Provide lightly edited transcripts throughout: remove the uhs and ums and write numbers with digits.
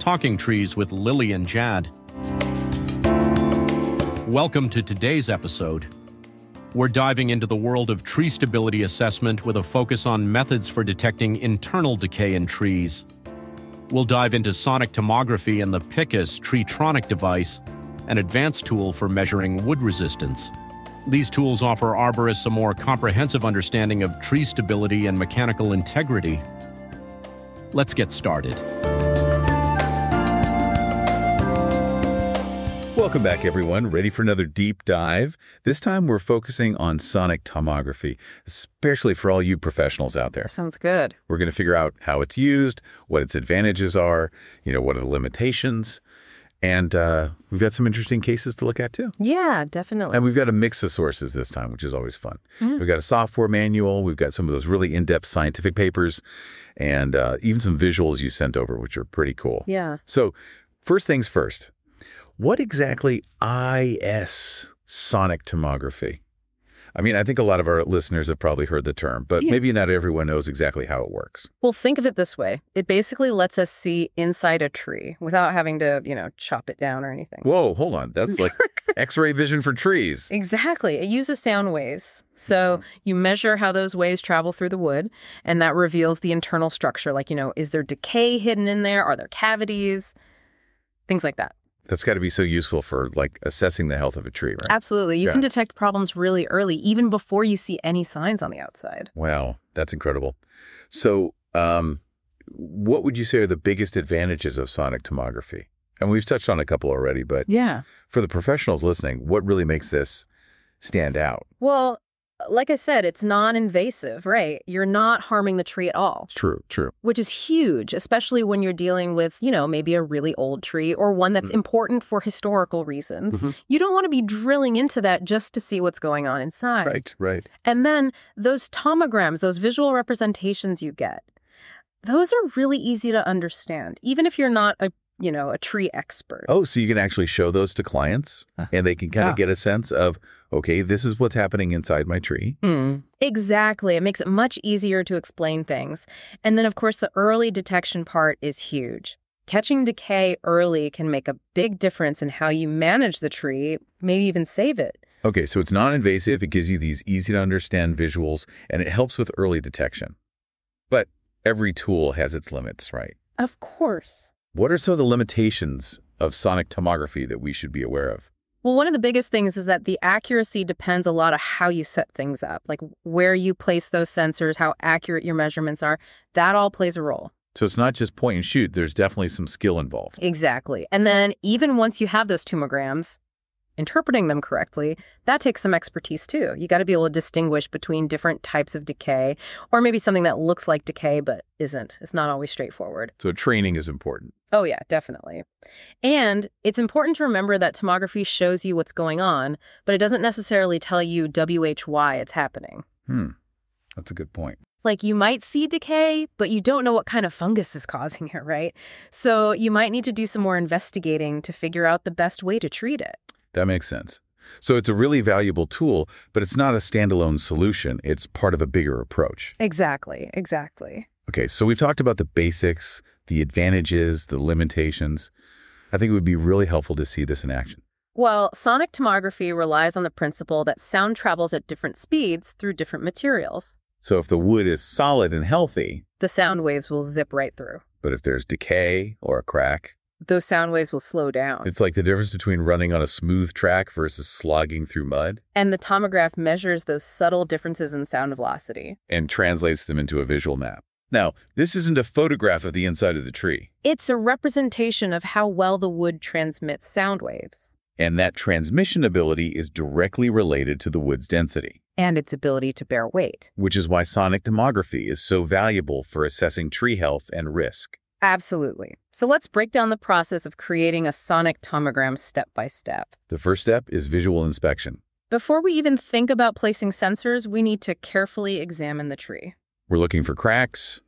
Talking Trees with Lily and Jad. Welcome to today's episode. We're diving into the world of tree stability assessment with a focus on methods for detecting internal decay in trees. We'll dive into sonic tomography and the PiCUS TreeTronic device, an advanced tool for measuring wood resistance. These tools offer arborists a more comprehensive understanding of tree stability and mechanical integrity. Let's get started. Welcome back, everyone. Ready for another deep dive? This time we're focusing on sonic tomography, especially for all you professionals out there. Sounds good. We're going to figure out how it's used, what its advantages are, what are the limitations, and we've got some interesting cases to look at too. Yeah, definitely. And we've got a mix of sources this time, which is always fun. We've got a software manual, we've got some of those really in-depth scientific papers, and even some visuals you sent over, which are pretty cool. Yeah. So first things first. What exactly is sonic tomography? I mean, I think a lot of our listeners have probably heard the term, but maybe not everyone knows exactly how it works. Well, think of it this way. It basically lets us see inside a tree without having to, chop it down or anything. Whoa, hold on. That's like X-ray vision for trees. Exactly. It uses sound waves. So you measure how those waves travel through the wood, and that reveals the internal structure. Like, is there decay hidden in there? Are there cavities? Things like that. That's got to be so useful for, assessing the health of a tree, right? Absolutely. You can detect problems really early, even before you see any signs on the outside. Wow, that's incredible. So what would you say are the biggest advantages of sonic tomography? And we've touched on a couple already, but for the professionals listening, what really makes this stand out? Well, like I said, it's non-invasive, right? You're not harming the tree at all. True. Which is huge, especially when you're dealing with, maybe a really old tree or one that's important for historical reasons. You don't want to be drilling into that just to see what's going on inside. Right. And then those tomograms, those visual representations you get, those are really easy to understand, even if you're not a tree expert. Oh, so you can actually show those to clients and they can kind of get a sense of, okay, this is what's happening inside my tree. Exactly. It makes it much easier to explain things. And then, of course, the early detection part is huge. Catching decay early can make a big difference in how you manage the tree, maybe even save it. Okay, so it's non-invasive. It gives you these easy-to-understand visuals, and it helps with early detection. But every tool has its limits, right? Of course. What are some of the limitations of sonic tomography that we should be aware of? Well, one of the biggest things is that the accuracy depends a lot on how you set things up, like where you place those sensors, how accurate your measurements are. That all plays a role. So it's not just point and shoot. There's definitely some skill involved. Exactly. And then even once you have those tomograms, interpreting them correctly, that takes some expertise too. You got to be able to distinguish between different types of decay, or maybe something that looks like decay but isn't. It's not always straightforward. So training is important. Oh yeah, definitely. And it's important to remember that tomography shows you what's going on, but it doesn't necessarily tell you why it's happening. That's a good point. Like you might see decay, but you don't know what kind of fungus is causing it, right? So you might need to do some more investigating to figure out the best way to treat it. That makes sense. So it's a really valuable tool, but it's not a standalone solution. It's part of a bigger approach. Exactly. Okay, so we've talked about the basics, the advantages, the limitations. I think it would be really helpful to see this in action. Well, sonic tomography relies on the principle that sound travels at different speeds through different materials. So if the wood is solid and healthy, the sound waves will zip right through. But if there's decay or a crack, those sound waves will slow down. It's like the difference between running on a smooth track versus slogging through mud. And the tomograph measures those subtle differences in sound velocity and translates them into a visual map. Now, this isn't a photograph of the inside of the tree. It's a representation of how well the wood transmits sound waves. And that transmission ability is directly related to the wood's density. And its ability to bear weight. Which is why sonic tomography is so valuable for assessing tree health and risk. Absolutely. So let's break down the process of creating a sonic tomogram step by step. The first step is visual inspection. Before we even think about placing sensors, we need to carefully examine the tree. We're looking for cracks,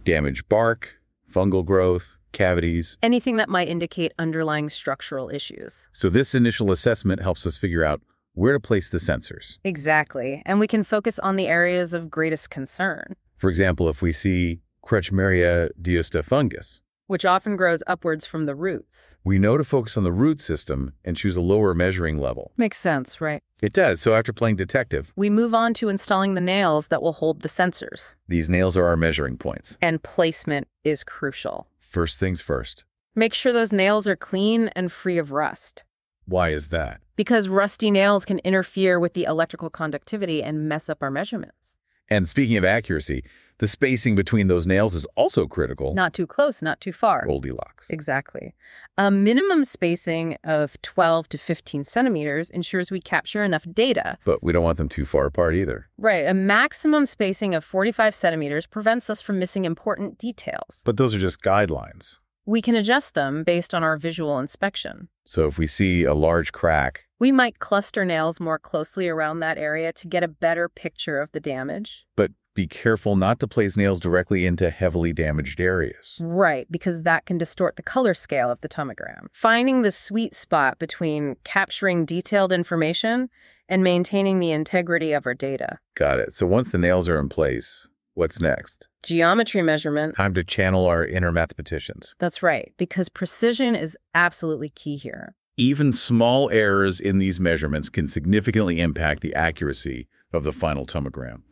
damaged bark, fungal growth, cavities. Anything that might indicate underlying structural issues. So this initial assessment helps us figure out where to place the sensors. Exactly. And we can focus on the areas of greatest concern. For example, if we see Crutchmeria diosta fungus, which often grows upwards from the roots. We know to focus on the root system and choose a lower measuring level. Makes sense, right? It does. So after playing detective, we move on to installing the nails that will hold the sensors. These nails are our measuring points. And placement is crucial. First things first. Make sure those nails are clean and free of rust. Why is that? Because rusty nails can interfere with the electrical conductivity and mess up our measurements. And speaking of accuracy, the spacing between those nails is also critical. Not too close, not too far. Goldilocks. Exactly. A minimum spacing of 12 to 15 centimeters ensures we capture enough data. But we don't want them too far apart either. Right. A maximum spacing of 45 centimeters prevents us from missing important details. But those are just guidelines. We can adjust them based on our visual inspection. So if we see a large crack, we might cluster nails more closely around that area to get a better picture of the damage. But be careful not to place nails directly into heavily damaged areas. Right, because that can distort the color scale of the tomogram. Finding the sweet spot between capturing detailed information and maintaining the integrity of our data. Got it. So once the nails are in place, what's next? Geometry measurement. Time to channel our inner mathematicians. That's right, because precision is absolutely key here. Even small errors in these measurements can significantly impact the accuracy of the final tomogram.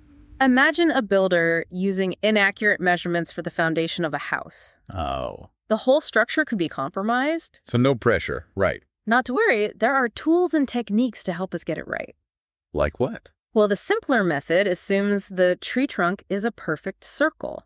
Imagine a builder using inaccurate measurements for the foundation of a house. Oh. The whole structure could be compromised. So no pressure, right? Not to worry, there are tools and techniques to help us get it right. Like what? Well, the simpler method assumes the tree trunk is a perfect circle.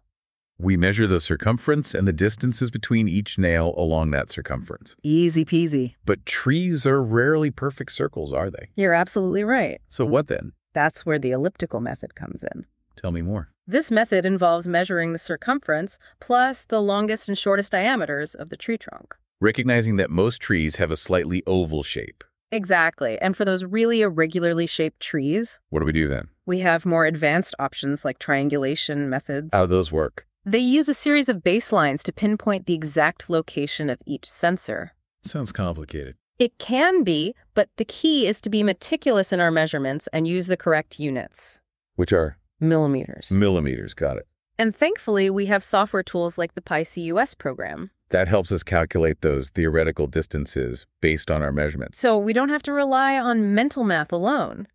We measure the circumference and the distances between each nail along that circumference. Easy peasy. But trees are rarely perfect circles, are they? You're absolutely right. So what then? That's where the elliptical method comes in. Tell me more. This method involves measuring the circumference plus the longest and shortest diameters of the tree trunk. Recognizing that most trees have a slightly oval shape. Exactly. And for those really irregularly shaped trees, what do we do then? We have more advanced options like triangulation methods. How do those work? They use a series of baselines to pinpoint the exact location of each sensor. Sounds complicated. It can be, but the key is to be meticulous in our measurements and use the correct units. Which are? Millimeters. Millimeters, got it. And thankfully, we have software tools like the PiCUS program. That helps us calculate those theoretical distances based on our measurements. So we don't have to rely on mental math alone.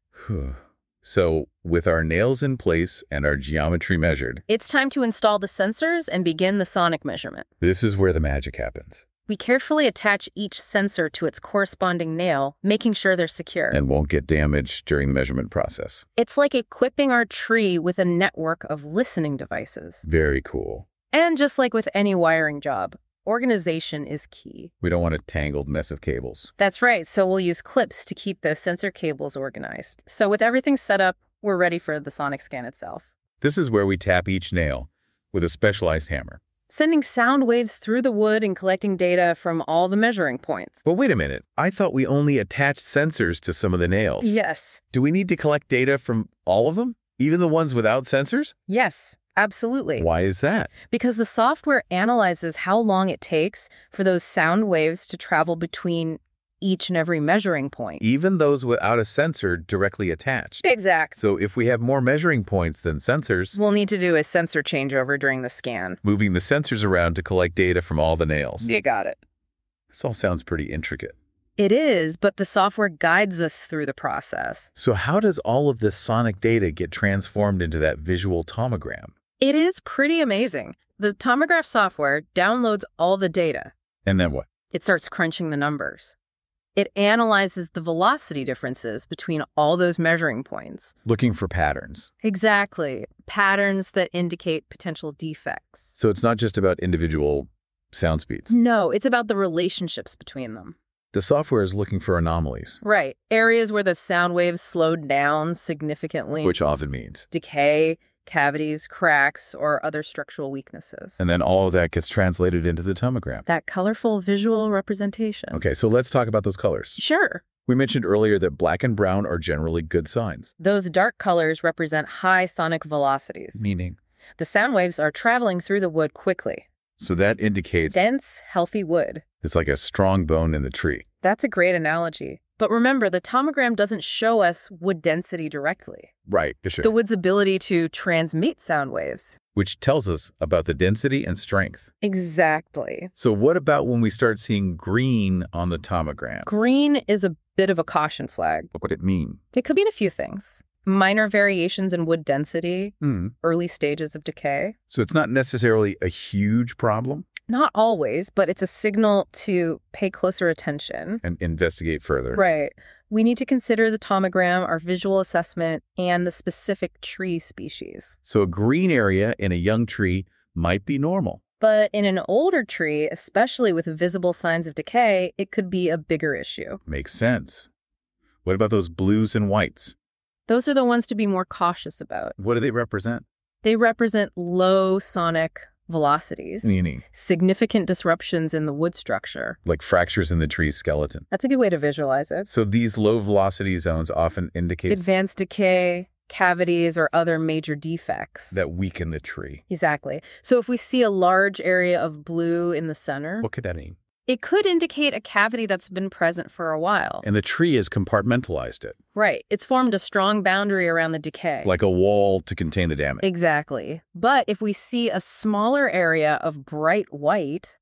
So with our nails in place and our geometry measured, it's time to install the sensors and begin the sonic measurement. This is where the magic happens. We carefully attach each sensor to its corresponding nail, making sure they're secure. And won't get damaged during the measurement process. It's like equipping our tree with a network of listening devices. Very cool. And just like with any wiring job, organization is key. We don't want a tangled mess of cables. That's right. So we'll use clips to keep those sensor cables organized. So with everything set up, we're ready for the sonic scan itself. This is where we tap each nail with a specialized hammer, sending sound waves through the wood and collecting data from all the measuring points. But wait a minute. I thought we only attached sensors to some of the nails. Yes. Do we need to collect data from all of them? Even the ones without sensors? Yes. Absolutely. Why is that? Because the software analyzes how long it takes for those sound waves to travel between each and every measuring point. Even those without a sensor directly attached. Exact. So if we have more measuring points than sensors, we'll need to do a sensor changeover during the scan. Moving the sensors around to collect data from all the nails. You got it. This all sounds pretty intricate. It is, but the software guides us through the process. So how does all of this sonic data get transformed into that visual tomogram? It is pretty amazing. The Tomograph software downloads all the data. And then what? It starts crunching the numbers. It analyzes the velocity differences between all those measuring points. Looking for patterns. Exactly. Patterns that indicate potential defects. So it's not just about individual sound speeds. No, it's about the relationships between them. The software is looking for anomalies. Right. Areas where the sound waves slowed down significantly. Which often means decay, cavities, cracks, or other structural weaknesses. And then all of that gets translated into the tomogram. That colorful visual representation. Okay, so let's talk about those colors. Sure. We mentioned earlier that black and brown are generally good signs. Those dark colors represent high sonic velocities. Meaning? The sound waves are traveling through the wood quickly. So that indicates dense, healthy wood. It's like a strong bone in the tree. That's a great analogy. But remember, the tomogram doesn't show us wood density directly. Right, sure. The wood's ability to transmit sound waves. Which tells us about the density and strength. Exactly. So what about when we start seeing green on the tomogram? Green is a bit of a caution flag. What would it mean? It could mean a few things. Minor variations in wood density, early stages of decay. So it's not necessarily a huge problem? Not always, but it's a signal to pay closer attention. And investigate further. Right. We need to consider the tomogram, our visual assessment, and the specific tree species. So a green area in a young tree might be normal. But in an older tree, especially with visible signs of decay, it could be a bigger issue. Makes sense. What about those blues and whites? Those are the ones to be more cautious about. What do they represent? They represent low sonic velocities. Meaning? Significant disruptions in the wood structure. Like fractures in the tree's skeleton. That's a good way to visualize it. So these low velocity zones often indicate advanced decay, cavities, or other major defects. that weaken the tree. Exactly. So if we see a large area of blue in the center, What could that mean? it could indicate a cavity that's been present for a while. And the tree has compartmentalized it. Right. It's formed a strong boundary around the decay. Like a wall to contain the damage. Exactly. But if we see a smaller area of bright white,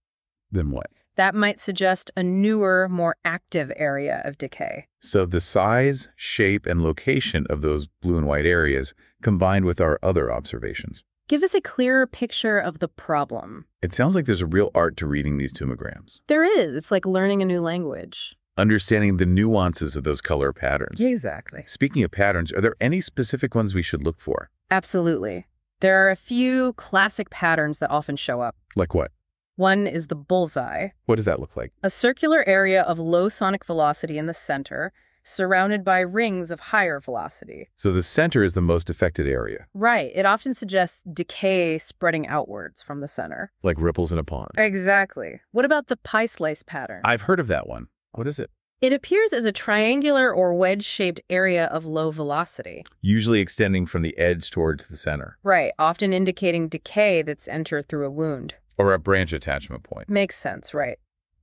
Then what? that might suggest a newer, more active area of decay. So the size, shape, and location of those blue and white areas combined with our other observations. Give us a clearer picture of the problem. It sounds like there's a real art to reading these tomograms. There is. It's like learning a new language. Understanding the nuances of those color patterns. Exactly. Speaking of patterns, are there any specific ones we should look for? Absolutely. There are a few classic patterns that often show up. Like what? One is the bullseye, What does that look like? a circular area of low sonic velocity in the center, surrounded by rings of higher velocity. So the center is the most affected area. Right. It often suggests decay spreading outwards from the center. Like ripples in a pond. Exactly. What about the pie slice pattern? I've heard of that one. What is it? It appears as a triangular or wedge-shaped area of low velocity. Usually extending from the edge towards the center. Right, often indicating decay that's entered through a wound. Or a branch attachment point. Makes sense, right.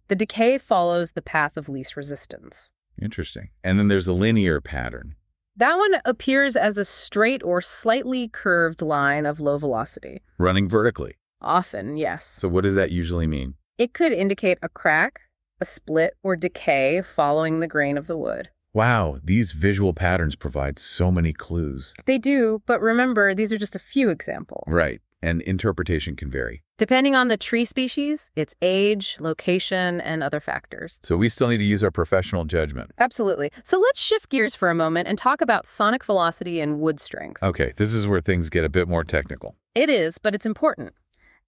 The decay follows the path of least resistance. Interesting. And then there's a linear pattern. That one appears as a straight or slightly curved line of low velocity. Running vertically. Often, yes. So what does that usually mean? It could indicate a crack, a split, or decay following the grain of the wood. Wow, these visual patterns provide so many clues. They do, but remember, these are just a few examples. Right, and interpretation can vary. Depending on the tree species, its age, location, and other factors. So we still need to use our professional judgment. Absolutely. So let's shift gears for a moment and talk about sonic velocity and wood strength. Okay, this is where things get a bit more technical. It is, but it's important.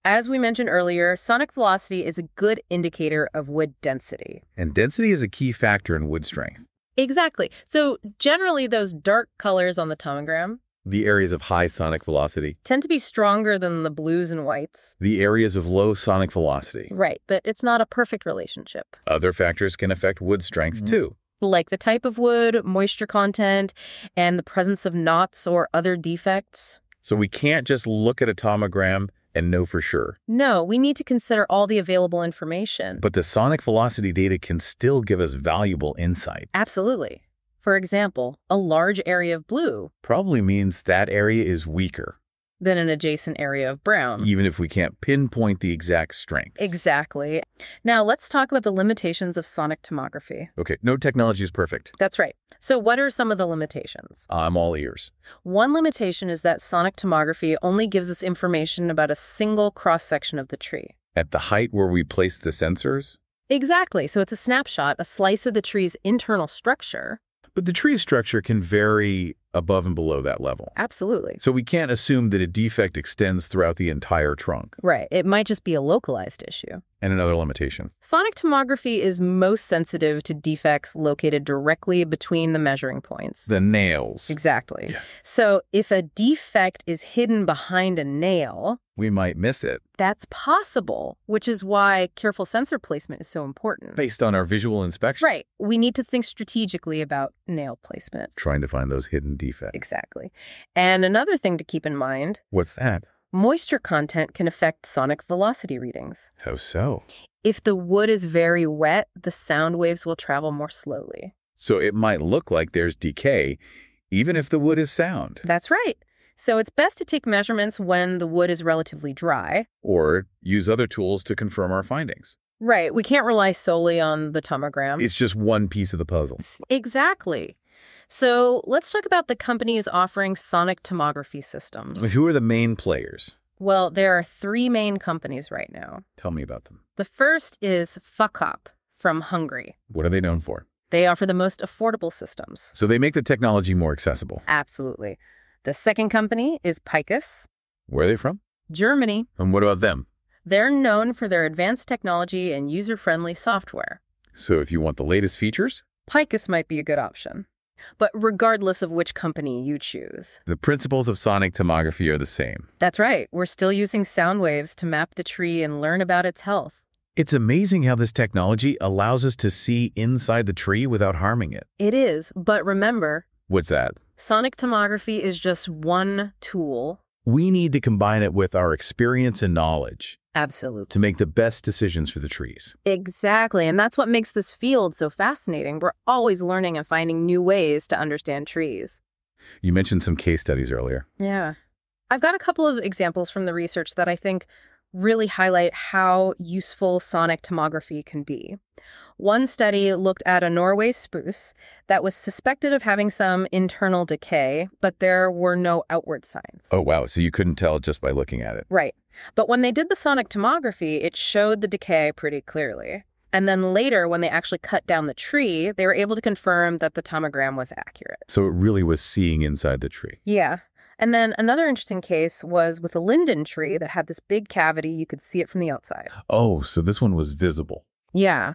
As we mentioned earlier, sonic velocity is a good indicator of wood density. And density is a key factor in wood strength. Exactly. So generally those dark colors on the tomogram The areas of high sonic velocity. tend to be stronger than the blues and whites. The areas of low sonic velocity. Right, but it's not a perfect relationship. Other factors can affect wood strength too. Like the type of wood, moisture content, and the presence of knots or other defects. So we can't just look at a tomogram and know for sure. No, we need to consider all the available information. But the sonic velocity data can still give us valuable insight. Absolutely. For example, a large area of blue Probably means that area is weaker, than an adjacent area of brown. even if we can't pinpoint the exact strength. Exactly. Now let's talk about the limitations of sonic tomography. Okay, no technology is perfect. That's right. So what are some of the limitations? I'm all ears. One limitation is that sonic tomography only gives us information about a single cross-section of the tree. At the height where we place the sensors? Exactly. So it's a snapshot, a slice of the tree's internal structure. But the tree structure can vary above and below that level. Absolutely. So we can't assume that a defect extends throughout the entire trunk. Right. It might just be a localized issue. And another limitation. Sonic tomography is most sensitive to defects located directly between the measuring points. The nails. Exactly. Yeah. So if a defect is hidden behind a nail, We might miss it. that's possible, which is why careful sensor placement is so important. Based on our visual inspection. Right. We need to think strategically about nail placement. Trying to find those hidden defects. Exactly. And another thing to keep in mind, What's that? moisture content can affect sonic velocity readings. How so? If the wood is very wet, the sound waves will travel more slowly. So it might look like there's decay, even if the wood is sound. That's right. So it's best to take measurements when the wood is relatively dry. Or use other tools to confirm our findings. Right. We can't rely solely on the tomogram. It's just one piece of the puzzle. Exactly. So let's talk about the companies offering sonic tomography systems. Who are the main players? Well, there are 3 main companies right now. Tell me about them. The first is PiCUS from Hungary. What are they known for? They offer the most affordable systems. So they make the technology more accessible. Absolutely. The second company is PiCUS. Where are they from? Germany. And what about them? They're known for their advanced technology and user-friendly software. So if you want the latest features? PiCUS might be a good option. But regardless of which company you choose, the principles of sonic tomography are the same. That's right. We're still using sound waves to map the tree and learn about its health. It's amazing how this technology allows us to see inside the tree without harming it. It is, but remember... What's that? Sonic tomography is just one tool. We need to combine it with our experience and knowledge. Absolutely. To make the best decisions for the trees. Exactly, and that's what makes this field so fascinating. We're always learning and finding new ways to understand trees. You mentioned some case studies earlier. Yeah. I've got a couple of examples from the research that I think really highlight how useful sonic tomography can be. One study looked at a Norway spruce that was suspected of having some internal decay, but there were no outward signs. Oh, wow. So you couldn't tell just by looking at it. Right. But when they did the sonic tomography, it showed the decay pretty clearly. And then later, when they actually cut down the tree, they were able to confirm that the tomogram was accurate. So it really was seeing inside the tree. Yeah. And then another interesting case was with a linden tree that had this big cavity. You could see it from the outside. Oh, so this one was visible. Yeah.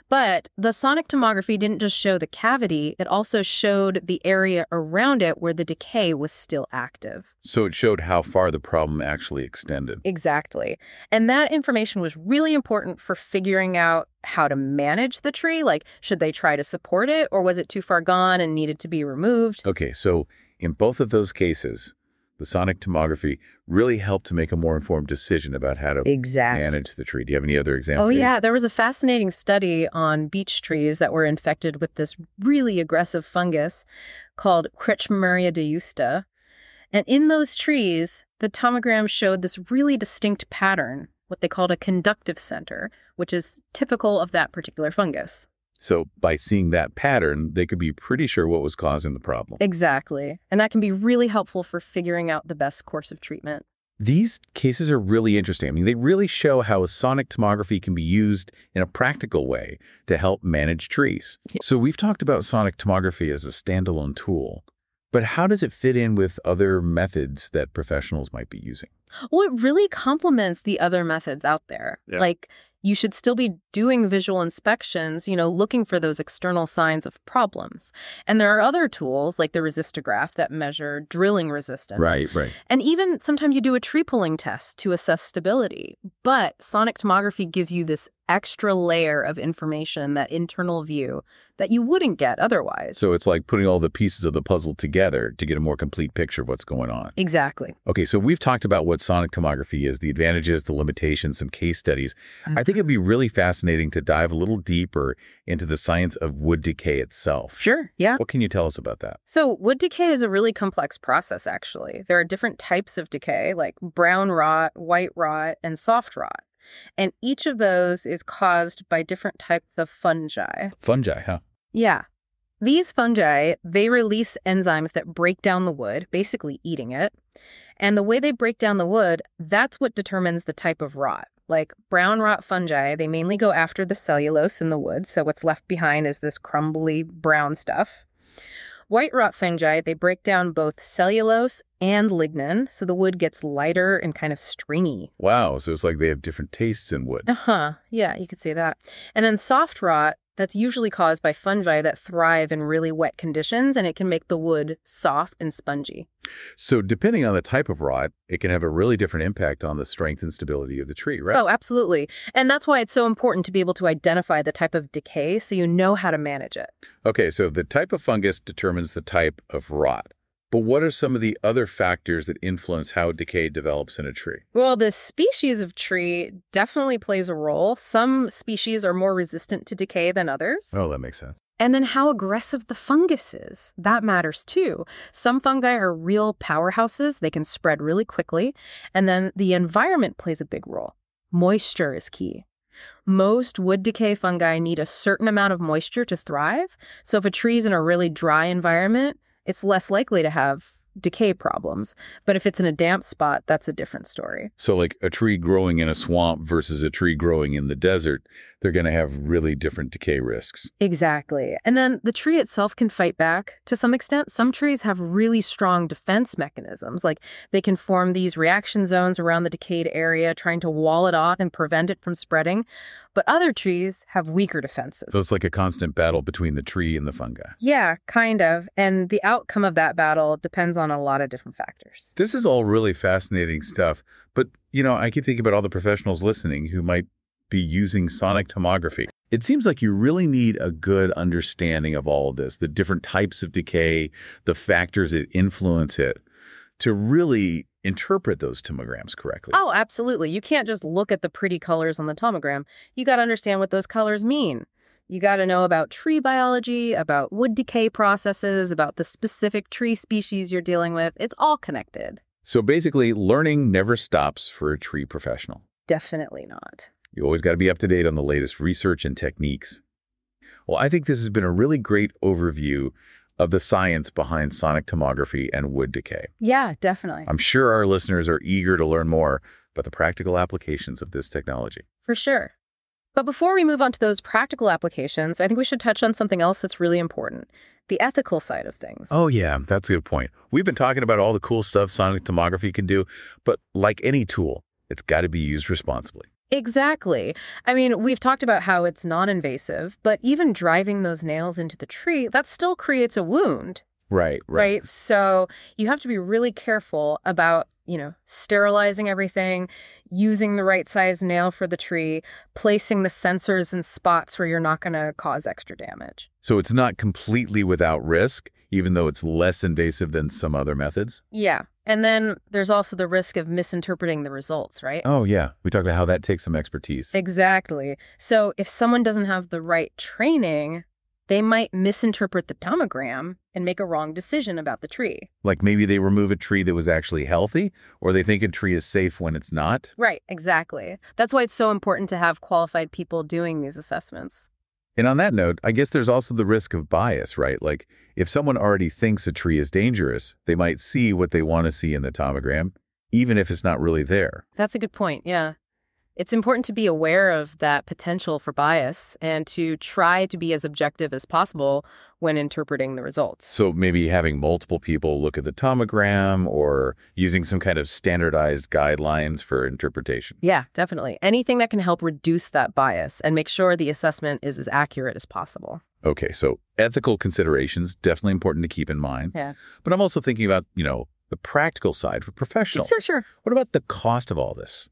But the sonic tomography didn't just show the cavity, it also showed the area around it where the decay was still active. So it showed how far the problem actually extended. Exactly. And that information was really important for figuring out how to manage the tree. Like, should they try to support it, or was it too far gone and needed to be removed? Okay, so in both of those cases, the sonic tomography really helped to make a more informed decision about how to manage the tree. Do you have any other examples? Oh, yeah. There was a fascinating study on beech trees that were infected with this really aggressive fungus called Kretschmeria diusta. And in those trees, the tomogram showed this really distinct pattern, what they called a conductive center, which is typical of that particular fungus. So by seeing that pattern, they could be pretty sure what was causing the problem. Exactly. And that can be really helpful for figuring out the best course of treatment. These cases are really interesting. I mean, they really show how sonic tomography can be used in a practical way to help manage trees. So we've talked about sonic tomography as a standalone tool, but how does it fit in with other methods that professionals might be using? Well, it really complements the other methods out there. Yeah. Like, you should still be doing visual inspections, looking for those external signs of problems. And there are other tools like the resistograph that measure drilling resistance. Right. And even sometimes you do a tree pulling test to assess stability. But sonic tomography gives you this extra layer of information, that internal view that you wouldn't get otherwise. So it's like putting all the pieces of the puzzle together to get a more complete picture of what's going on. Exactly. Okay, so we've talked about what sonic tomography is, the advantages, the limitations, some case studies. I think it'd be really fascinating to dive a little deeper into the science of wood decay itself. Sure, yeah. What can you tell us about that? So wood decay is a really complex process, actually. There are different types of decay, like brown rot, white rot, and soft rot. And each of those is caused by different types of fungi. Fungi, huh? Yeah. These fungi, they release enzymes that break down the wood, basically eating it. And the way they break down the wood, that's what determines the type of rot. Like brown rot fungi, they mainly go after the cellulose in the wood, so what's left behind is this crumbly brown stuff. White rot fungi, they break down both cellulose and lignin, so the wood gets lighter and kind of stringy. Wow, so it's like they have different tastes in wood. Yeah, you could say that. And then soft rot, that's usually caused by fungi that thrive in really wet conditions, and it can make the wood soft and spongy. So depending on the type of rot, it can have a really different impact on the strength and stability of the tree, right? Oh, absolutely. And that's why it's so important to be able to identify the type of decay so you know how to manage it. Okay, so the type of fungus determines the type of rot. But what are some of the other factors that influence how decay develops in a tree? Well, the species of tree definitely plays a role. Some species are more resistant to decay than others. Oh, that makes sense. And then how aggressive the fungus is. That matters too. Some fungi are real powerhouses. They can spread really quickly. And then the environment plays a big role. Moisture is key. Most wood decay fungi need a certain amount of moisture to thrive. So if a tree's in a really dry environment, it's less likely to have decay problems. But if it's in a damp spot, that's a different story. So like a tree growing in a swamp versus a tree growing in the desert, they're going to have really different decay risks. Exactly. And then the tree itself can fight back to some extent. Some trees have really strong defense mechanisms, like they can form these reaction zones around the decayed area, trying to wall it off and prevent it from spreading. But other trees have weaker defenses. So it's like a constant battle between the tree and the fungi. Yeah, kind of. And the outcome of that battle depends on a lot of different factors. This is all really fascinating stuff. But, I keep thinking about all the professionals listening who might be using sonic tomography. It seems like you really need a good understanding of all of this, the different types of decay, the factors that influence it, to really interpret those tomograms correctly. Oh, absolutely. You can't just look at the pretty colors on the tomogram. You got to understand what those colors mean. You got to know about tree biology, about wood decay processes, about the specific tree species you're dealing with. It's all connected. So basically, learning never stops for a tree professional. Definitely not. You always got to be up to date on the latest research and techniques. Well, I think this has been a really great overview of the science behind sonic tomography and wood decay. Yeah, definitely. I'm sure our listeners are eager to learn more about the practical applications of this technology. For sure. But before we move on to those practical applications, I think we should touch on something else that's really important, the ethical side of things. Oh, yeah, that's a good point. We've been talking about all the cool stuff sonic tomography can do, but like any tool, it's got to be used responsibly. Exactly. I mean, we've talked about how it's non-invasive, but even driving those nails into the tree, that still creates a wound. Right. So you have to be really careful about, sterilizing everything, using the right size nail for the tree, placing the sensors in spots where you're not going to cause extra damage. So it's not completely without risk, even though it's less invasive than some other methods? Yeah. And then there's also the risk of misinterpreting the results, right? Oh, yeah. We talked about how that takes some expertise. Exactly. So if someone doesn't have the right training, they might misinterpret the tomogram and make a wrong decision about the tree. Like maybe they remove a tree that was actually healthy, or they think a tree is safe when it's not? Right, exactly. That's why it's so important to have qualified people doing these assessments. And on that note, I guess there's also the risk of bias, right? Like if someone already thinks a tree is dangerous, they might see what they want to see in the tomogram, even if it's not really there. That's a good point, yeah. It's important to be aware of that potential for bias and to try to be as objective as possible when interpreting the results. So maybe having multiple people look at the tomogram or using some kind of standardized guidelines for interpretation. Yeah, definitely. Anything that can help reduce that bias and make sure the assessment is as accurate as possible. Okay, so ethical considerations, definitely important to keep in mind. Yeah. But I'm also thinking about, the practical side for professionals. Sure. What about the cost of all this?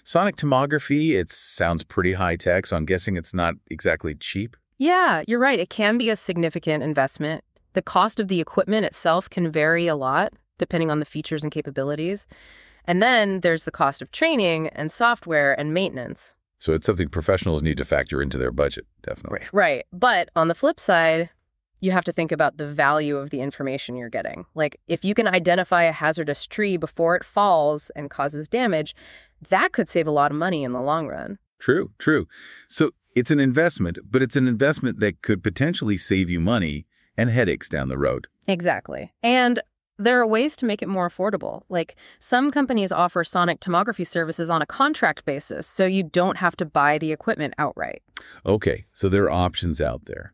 Sonic tomography, it sounds pretty high-tech, so I'm guessing it's not exactly cheap. Yeah, you're right. It can be a significant investment. The cost of the equipment itself can vary a lot, depending on the features and capabilities. And then there's the cost of training and software and maintenance. So it's something professionals need to factor into their budget, definitely. Right. But on the flip side, you have to think about the value of the information you're getting. Like, if you can identify a hazardous tree before it falls and causes damage, that could save a lot of money in the long run. True. So it's an investment, but it's an investment that could potentially save you money and headaches down the road. Exactly. And there are ways to make it more affordable. Like, some companies offer sonic tomography services on a contract basis, so you don't have to buy the equipment outright. Okay, so there are options out there.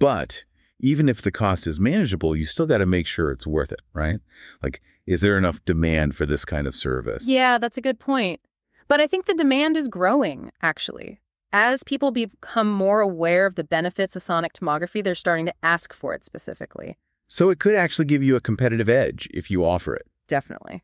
But even if the cost is manageable, you still got to make sure it's worth it, right? Like, is there enough demand for this kind of service? Yeah, that's a good point. But I think the demand is growing, actually. As people become more aware of the benefits of sonic tomography, they're starting to ask for it specifically. So it could actually give you a competitive edge if you offer it. Definitely.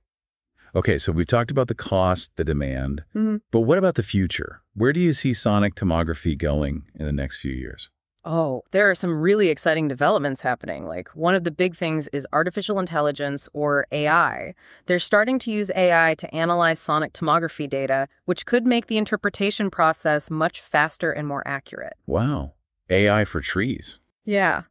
Okay, so we've talked about the cost, the demand, Mm-hmm. but what about the future? Where do you see sonic tomography going in the next few years? Oh, there are some really exciting developments happening. Like one of the big things is artificial intelligence, or AI. They're starting to use AI to analyze sonic tomography data, which could make the interpretation process much faster and more accurate. Wow. AI for trees. Yeah.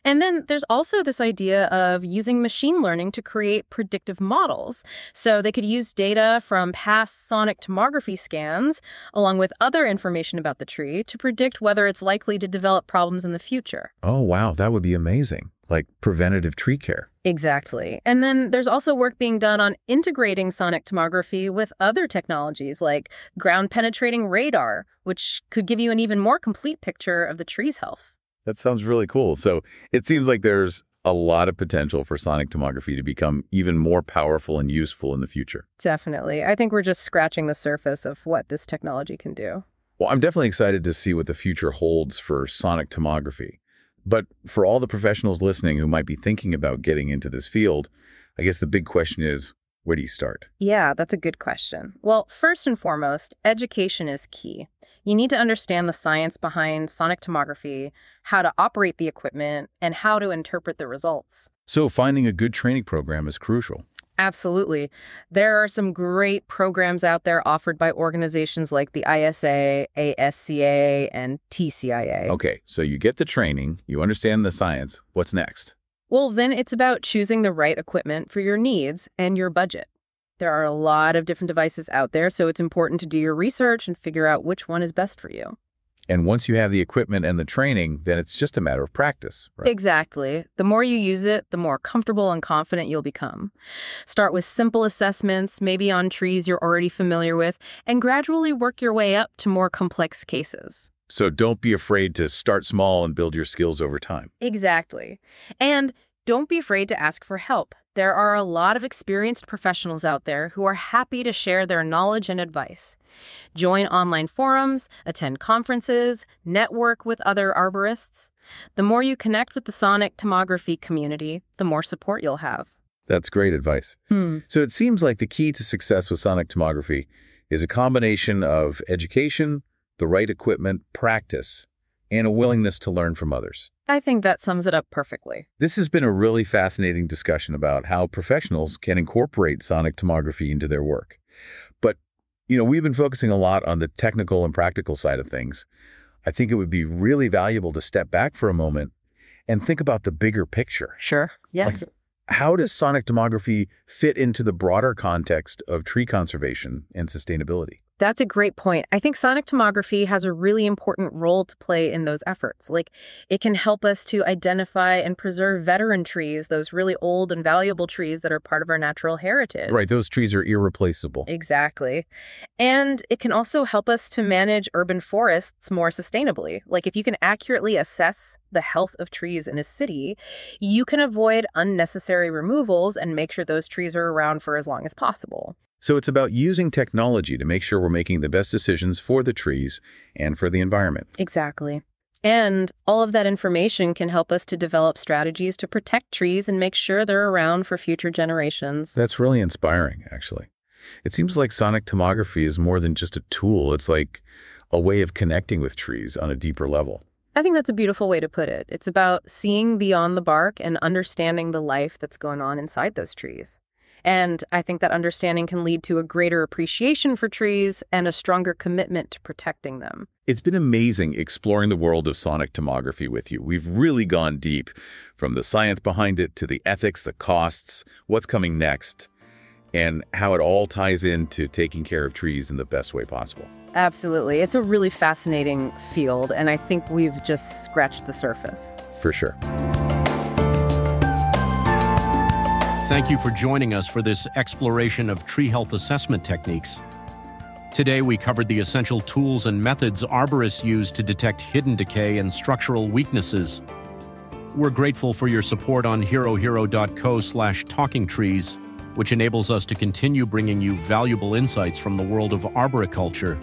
And then there's also this idea of using machine learning to create predictive models. So they could use data from past sonic tomography scans, along with other information about the tree, to predict whether it's likely to develop problems in the future. Oh, wow. That would be amazing. Like preventative tree care. Exactly. And then there's also work being done on integrating sonic tomography with other technologies like ground-penetrating radar, which could give you an even more complete picture of the tree's health. That sounds really cool. So it seems like there's a lot of potential for sonic tomography to become even more powerful and useful in the future. Definitely. I think we're just scratching the surface of what this technology can do. Well, I'm definitely excited to see what the future holds for sonic tomography. But for all the professionals listening who might be thinking about getting into this field, I guess the big question is, where do you start? Yeah, that's a good question. Well, first and foremost, education is key. You need to understand the science behind sonic tomography, how to operate the equipment, and how to interpret the results. So finding a good training program is crucial. Absolutely. There are some great programs out there offered by organizations like the ISA, ASCA, and TCIA. Okay, so you get the training, you understand the science. What's next? Well, then it's about choosing the right equipment for your needs and your budget. There are a lot of different devices out there, so it's important to do your research and figure out which one is best for you. And once you have the equipment and the training, then it's just a matter of practice, right? Exactly. The more you use it, the more comfortable and confident you'll become. Start with simple assessments, maybe on trees you're already familiar with, and gradually work your way up to more complex cases. So don't be afraid to start small and build your skills over time. Exactly. And don't be afraid to ask for help. There are a lot of experienced professionals out there who are happy to share their knowledge and advice. Join online forums, attend conferences, network with other arborists. The more you connect with the sonic tomography community, the more support you'll have. That's great advice. So it seems like the key to success with sonic tomography is a combination of education, the right equipment, practice, and a willingness to learn from others. I think that sums it up perfectly. This has been a really fascinating discussion about how professionals can incorporate sonic tomography into their work. But, we've been focusing a lot on the technical and practical side of things. I think it would be really valuable to step back for a moment and think about the bigger picture. Sure. Yeah. Like, how does sonic tomography fit into the broader context of tree conservation and sustainability? That's a great point. I think sonic tomography has a really important role to play in those efforts. Like, it can help us to identify and preserve veteran trees, those really old and valuable trees that are part of our natural heritage. Right, those trees are irreplaceable. Exactly. And it can also help us to manage urban forests more sustainably. Like, if you can accurately assess the health of trees in a city, you can avoid unnecessary removals and make sure those trees are around for as long as possible. So it's about using technology to make sure we're making the best decisions for the trees and for the environment. Exactly. And all of that information can help us to develop strategies to protect trees and make sure they're around for future generations. That's really inspiring, actually. It seems like sonic tomography is more than just a tool. It's like a way of connecting with trees on a deeper level. I think that's a beautiful way to put it. It's about seeing beyond the bark and understanding the life that's going on inside those trees. And I think that understanding can lead to a greater appreciation for trees and a stronger commitment to protecting them. It's been amazing exploring the world of sonic tomography with you. We've really gone deep, from the science behind it to the ethics, the costs, what's coming next, and how it all ties into taking care of trees in the best way possible. Absolutely. It's a really fascinating field, and I think we've just scratched the surface. For sure. Thank you for joining us for this exploration of tree health assessment techniques. Today, we covered the essential tools and methods arborists use to detect hidden decay and structural weaknesses. We're grateful for your support on herohero.co/talkingtrees, which enables us to continue bringing you valuable insights from the world of arboriculture.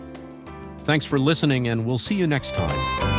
Thanks for listening, and we'll see you next time.